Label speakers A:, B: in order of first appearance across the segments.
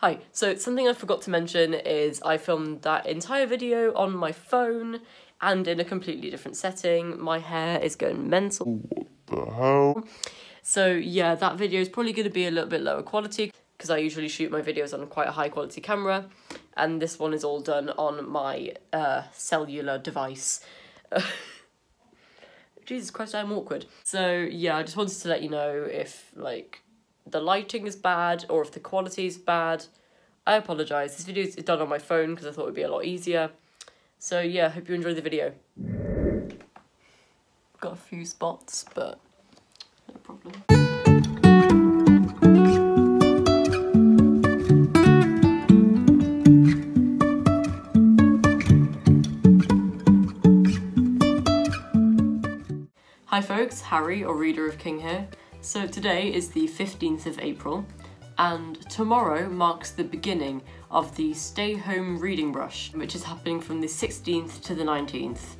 A: Hi, so something I forgot to mention is I filmed that entire video on my phone and in a completely different setting. My hair is going mental. What the hell? So yeah, that video is probably going to be a little bit lower quality because I usually shoot my videos on quite a high quality camera, and this one is all done on my cellular device. Jesus Christ, I'm awkward. So yeah, I just wanted to let you know if like the lighting is bad or if the quality is bad. I apologise. This video is done on my phone because I thought it would be a lot easier. So yeah, hope you enjoy the video. Got a few spots, but no problem. Hi folks, Harry or Reader of King here. So today is the 15th of April and tomorrow marks the beginning of the Stay Home Reading Rush, which is happening from the 16th to the 19th.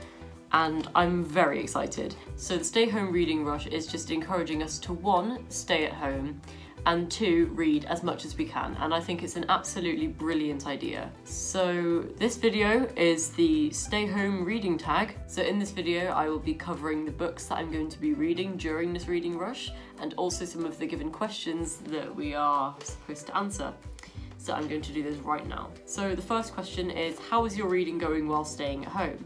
A: And I'm very excited. So the Stay Home Reading Rush is just encouraging us to 1, stay at home, and 2, read as much as we can, and I think it's an absolutely brilliant idea. So this video is the Stay Home Reading tag. So in this video I will be covering the books that I'm going to be reading during this reading rush, and also some of the given questions that we are supposed to answer. So I'm going to do this right now. So the first question is, how is your reading going while staying at home?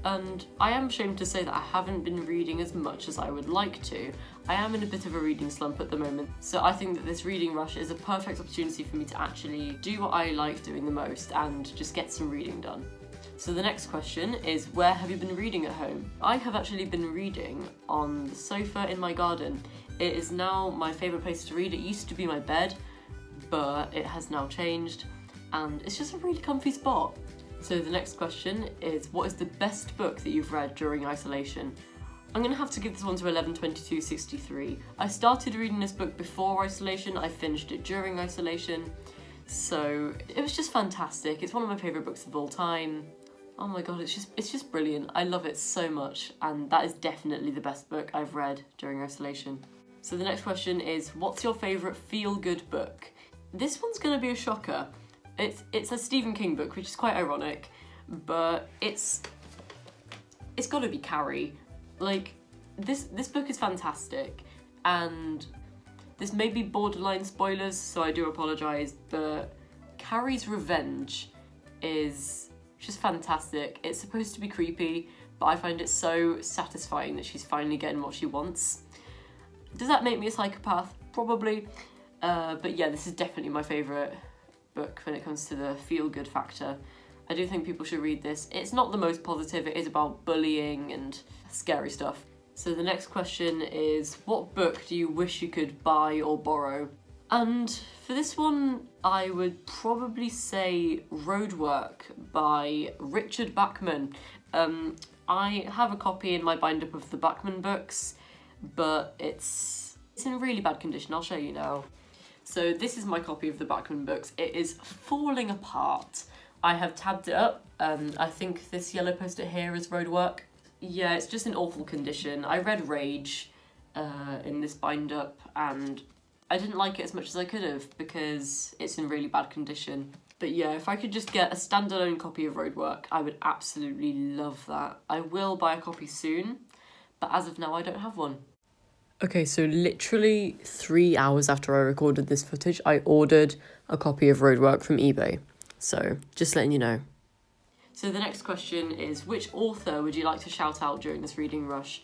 A: And I am ashamed to say that I haven't been reading as much as I would like to. I am in a bit of a reading slump at the moment, so I think that this reading rush is a perfect opportunity for me to actually do what I like doing the most and just get some reading done. So the next question is, where have you been reading at home? I have actually been reading on the sofa in my garden. It is now my favourite place to read. It used to be my bed, but it has now changed, and it's just a really comfy spot. So the next question is, what is the best book that you've read during isolation? I'm going to have to give this one to 11/22/63. I started reading this book before isolation, I finished it during isolation, so it was just fantastic. It's one of my favourite books of all time. Oh my god, it's just brilliant. I love it so much, and that is definitely the best book I've read during isolation. So the next question is, what's your favourite feel-good book? This one's going to be a shocker. It's a Stephen King book, which is quite ironic, but it's got to be Carrie. Like, this book is fantastic, and this may be borderline spoilers, so I do apologise, but Carrie's revenge is just fantastic. It's supposed to be creepy, but I find it so satisfying that she's finally getting what she wants. Does that make me a psychopath? Probably, but yeah, this is definitely my favourite book when it comes to the feel-good factor. I do think people should read this. It's not the most positive, it is about bullying and scary stuff. So the next question is, what book do you wish you could buy or borrow? And for this one, I would probably say Roadwork by Richard Bachman. I have a copy in my bind-up of the Bachman books, but it's in really bad condition. I'll show you now. So this is my copy of the Bachman books. It is falling apart. I have tabbed it up. I think this yellow post-it here is Roadwork. Yeah, it's just in awful condition. I read Rage in this bind-up, and I didn't like it as much as I could have because it's in really bad condition. But yeah, if I could just get a standalone copy of Roadwork, I would absolutely love that. I will buy a copy soon, but as of now, I don't have one. Okay, so literally 3 hours after I recorded this footage, I ordered a copy of Roadwork from eBay. So, just letting you know. So the next question is, which author would you like to shout out during this reading rush?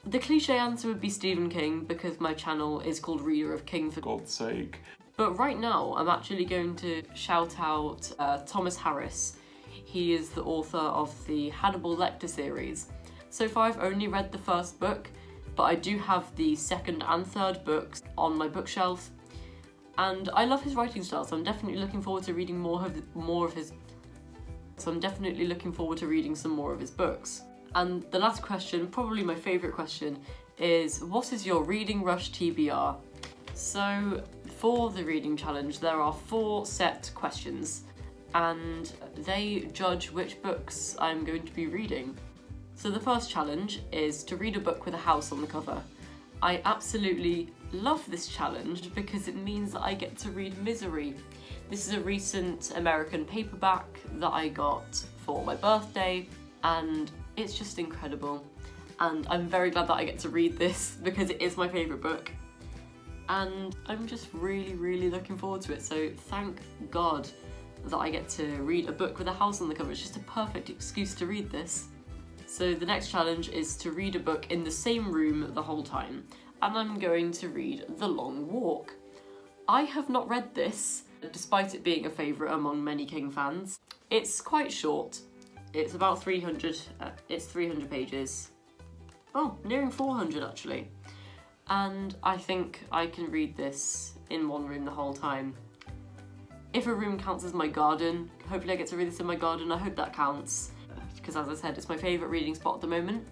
A: The cliche answer would be Stephen King, because my channel is called Reader of King, for God's sake. But right now, I'm actually going to shout out Thomas Harris. He is the author of the Hannibal Lecter series. So far, I've only read the first book, but I do have the second and third books on my bookshelf, and I love his writing style, so I'm definitely looking forward to reading more of his some more of his books. And the last question, probably my favourite question, is, what is your reading rush TBR? So for the reading challenge, there are 4 set questions, and they judge which books I'm going to be reading. So the first challenge is to read a book with a house on the cover. I absolutely love this challenge because it means that I get to read Misery. This is a recent American paperback that I got for my birthday, and it's just incredible. And I'm very glad that I get to read this because it is my favourite book. And I'm just really looking forward to it, so thank God that I get to read a book with a house on the cover. It's just a perfect excuse to read this. So the next challenge is to read a book in the same room the whole time, and I'm going to read The Long Walk. I have not read this, despite it being a favourite among many King fans. It's quite short. It's about 300 pages. Oh, nearing 400 actually. And I think I can read this in one room the whole time. If a room counts as my garden, hopefully I get to read this in my garden. I hope that counts, because as I said, it's my favourite reading spot at the moment.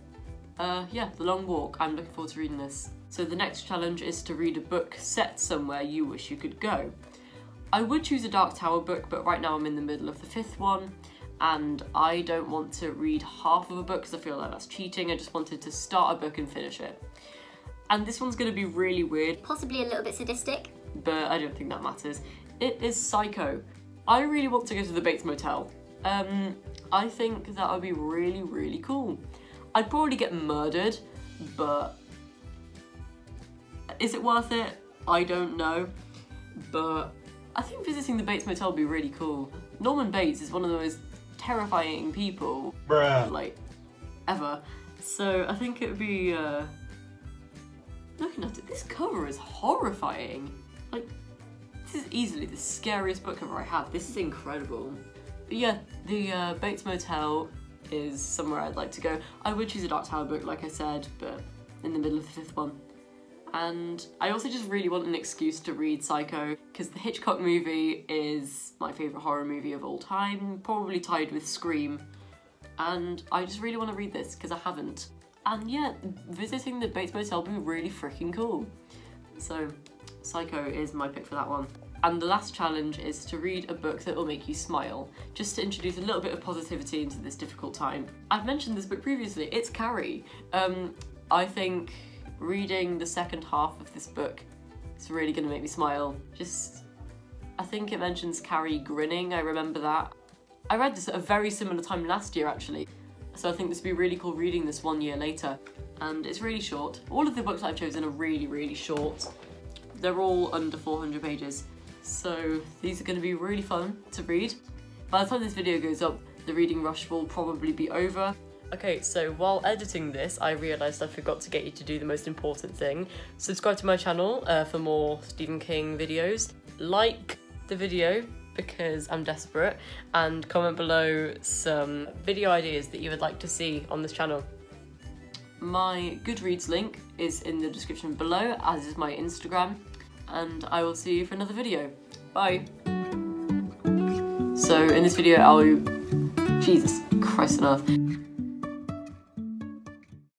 A: Yeah, The Long Walk. I'm looking forward to reading this. So the next challenge is to read a book set somewhere you wish you could go. I would choose a Dark Tower book, but right now I'm in the middle of the 5th one, and I don't want to read half of a book because I feel like that's cheating. I just wanted to start a book and finish it. And this one's going to be really weird.
B: Possibly a little bit sadistic.
A: But I don't think that matters. It is Psycho. I really want to go to the Bates Motel. I think that would be really cool. I'd probably get murdered, but is it worth it? I don't know. But I think visiting the Bates Motel would be really cool. Norman Bates is one of the most terrifying people, like, ever. So I think it would be, looking at it, this cover is horrifying. Like, this is easily the scariest book cover I have. This is incredible. But yeah, the Bates Motel is somewhere I'd like to go. I would choose a Dark Tower book, like I said, but in the middle of the 5th one. And I also just really want an excuse to read Psycho, because the Hitchcock movie is my favourite horror movie of all time, probably tied with Scream. And I just really want to read this, because I haven't. And yeah, visiting the Bates Motel would be really freaking cool. So Psycho is my pick for that one. And the last challenge is to read a book that will make you smile, just to introduce a little bit of positivity into this difficult time. I've mentioned this book previously, it's Carrie. I think reading the second half of this book is really going to make me smile. I think it mentions Carrie grinning, I remember that. I read this at a very similar time last year actually, so I think this would be really cool reading this 1 year later. And it's really short. All of the books I've chosen are really short. They're all under 400 pages. So these are going to be really fun to read. By the time this video goes up, the reading rush will probably be over. Okay, so while editing this, I realised I forgot to get you to do the most important thing. Subscribe to my channel for more Stephen King videos. Like the video, because I'm desperate, and comment below some video ideas that you would like to see on this channel. My Goodreads link is in the description below, as is my Instagram, and I will see you for another video. Bye! So in this video Jesus Christ on earth.